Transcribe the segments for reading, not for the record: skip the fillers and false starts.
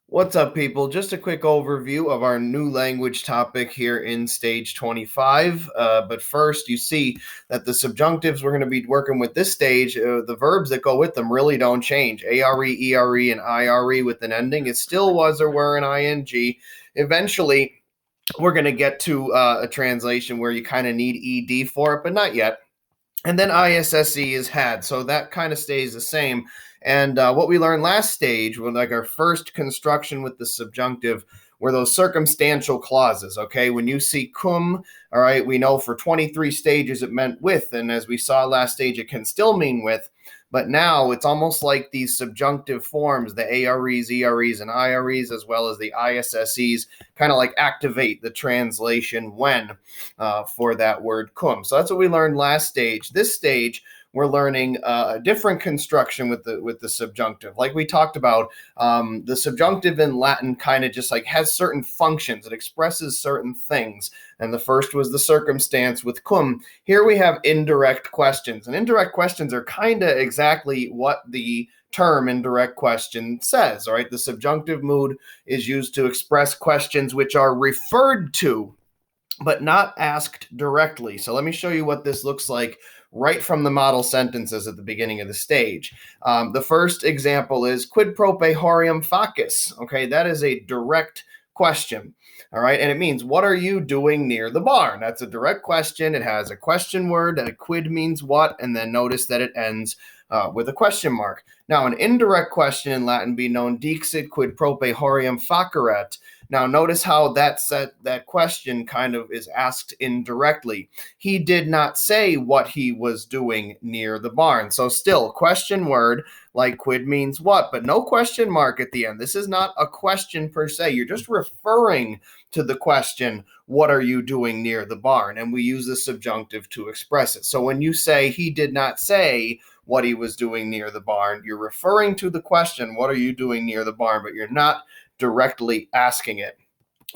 What's up, people? Just a quick overview of our new language topic here in stage 25. But first, you see that the subjunctives we're going to be working with this stage, the verbs that go with them really don't change. ARE, ERE, and IRE with an ending. It still was or were an ING. Eventually, we're going to get to a translation where you kind of need ED for it, but not yet. And then ISSE is had, so that kind of stays the same. And what we learned last stage, was like our first construction with the subjunctive, were those circumstantial clauses. Okay, when you see cum, all right, we know for 23 stages it meant with, and as we saw last stage, it can still mean with. But now it's almost like these subjunctive forms, the AREs, EREs, and IREs, as well as the ISSEs, kind of like activate the translation when for that word cum. So that's what we learned last stage. This stage, we're learning a different construction with the subjunctive. Like we talked about, the subjunctive in Latin kind of just like has certain functions. It expresses certain things. And the first was the circumstance with cum. Here we have indirect questions. And indirect questions are kind of exactly what the term indirect question says. All right, the subjunctive mood is used to express questions which are referred to but not asked directly. So let me show you what this looks like right from the model sentences at the beginning of the stage. The first example is quid prope horium facis. Okay, that is a direct question. All right, and it means what are you doing near the barn? That's a direct question. It has a question word, and a quid means what, and then notice that it ends with a question mark. Now, an indirect question in Latin be known dixit quid prope horium faceret. Now, notice how that question kind of is asked indirectly. He did not say what he was doing near the barn. So still, question word, like quid means what, but no question mark at the end. This is not a question per se. You're just referring to the question, what are you doing near the barn? And we use the subjunctive to express it. So when you say he did not say what he was doing near the barn, you're referring to the question, what are you doing near the barn? But you're not directly asking it.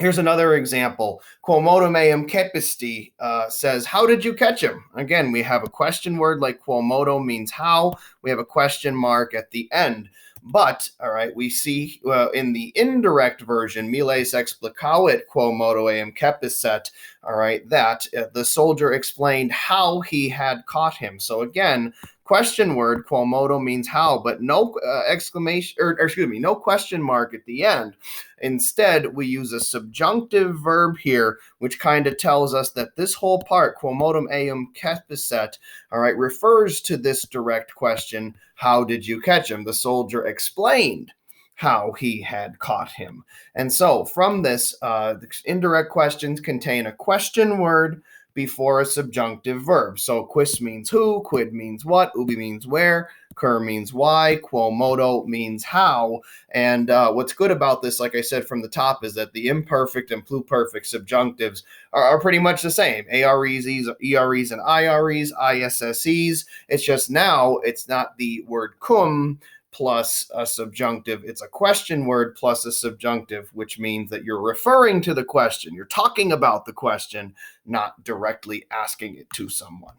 Here's another example. Quomodo meum cepisti says, how did you catch him? Again, we have a question word like quomodo means how. We have a question mark at the end. But, all right, we see in the indirect version, miles explicavit quo modo eam cepisset, all right, that the soldier explained how he had caught him. So again, question word quo modo means how, but no exclamation, or excuse me, no question mark at the end. Instead, we use a subjunctive verb here, which kind of tells us that this whole part, quomodo eum cepisset, all right, refers to this direct question, how did you catch him? The soldier explained how he had caught him. And so from this, indirect questions contain a question word before a subjunctive verb. So quis means who, quid means what, ubi means where, cur means why, quo modo means how. And what's good about this, like I said from the top, is that the imperfect and pluperfect subjunctives are pretty much the same. AREs, EREs, and IREs, ISSEs. It's just now it's not the word cum plus a subjunctive. It's a question word plus a subjunctive, which means that you're referring to the question. You're talking about the question, not directly asking it to someone.